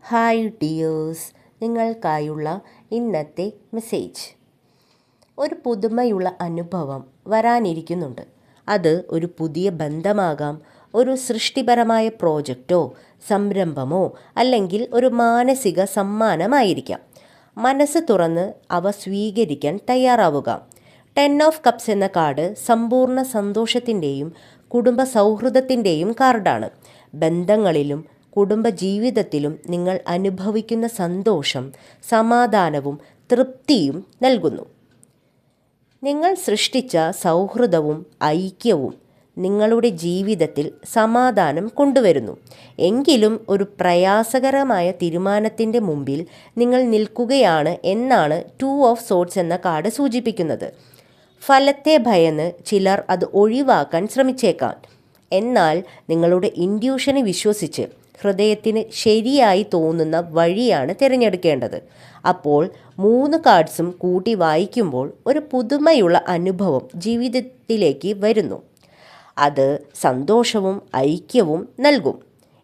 Hi dears, നിങ്ങൾക്കായുള്ള ഇന്നത്തെ message. ഒരു പുതുമയുള്ള അനുഭവം വരാനിരിക്കുന്നുണ്ട്. അത് ഒരു പുതിയ ബന്ധമാകാം, ഒരു സൃഷ്ടിപരമായ പ്രോജക്റ്റോ സംരംഭമോ അല്ലെങ്കിൽ ഒരു മാനസിക സമ്മാനമായിരിക്കാം. മനസ്സ് തുറന്ന് അവ സ്വീകരിക്കാൻ തയ്യാറാവുക. 10 ഓഫ് കപ്സ് എന്ന കാർഡ് സമ്പൂർണ്ണ സന്തോഷത്തിൻ്റെയും കുടുംബ സൗഹൃദത്തിൻ്റെയും കാർഡാണ്. ബന്ധങ്ങളിലും കുടുംബജീവിതത്തിലും നിങ്ങൾ അനുഭവിക്കുന്ന സന്തോഷം സമാധാനവും തൃപ്തിയും നൽകുന്നു. നിങ്ങൾ സൃഷ്ടിച്ച സൗഹൃദവും ഐക്യവും നിങ്ങളുടെ ജീവിതത്തിൽ സമാധാനം കൊണ്ടുവരുന്നു. എങ്കിലും ഒരു പ്രയാസകരമായ തീരുമാനത്തിൻ്റെ മുമ്പിൽ നിങ്ങൾ നിൽക്കുകയാണ് എന്നാണ് 2 ഓഫ് സോർഡ്സ് എന്ന കാർഡ് സൂചിപ്പിക്കുന്നത്. ഫലത്തെ ഭയന്ന് ചിലർ അത് ഒഴിവാക്കാൻ ശ്രമിച്ചേക്കാം. എന്നാൽ നിങ്ങളുടെ ഇൻഡ്യൂഷനെ വിശ്വസിച്ച് ഹൃദയത്തിന് ശരിയായി തോന്നുന്ന വഴിയാണ് തിരഞ്ഞെടുക്കേണ്ടത്. അപ്പോൾ 3 കാർഡ്സും കൂട്ടി വായിക്കുമ്പോൾ ഒരു പുതുമയുള്ള അനുഭവം ജീവിതത്തിലേക്ക് വരുന്നു. അത് സന്തോഷവും ഐക്യവും നൽകും.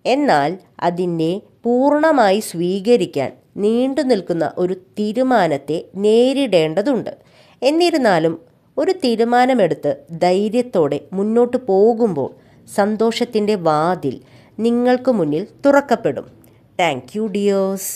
എന്നാൽ അതിനെ പൂർണ്ണമായി സ്വീകരിക്കാൻ നീണ്ടു നിൽക്കുന്ന ഒരു തീരുമാനത്തെ നേരിടേണ്ടതുണ്ട്. എന്നിരുന്നാലും ഒരു തീരുമാനമെടുത്ത് ധൈര്യത്തോടെ മുന്നോട്ട് പോകുമ്പോൾ സന്തോഷത്തിൻ്റെ വാതിൽ നിങ്ങൾക്ക് മുന്നിൽ തുറക്കപ്പെടും. Thank you dears.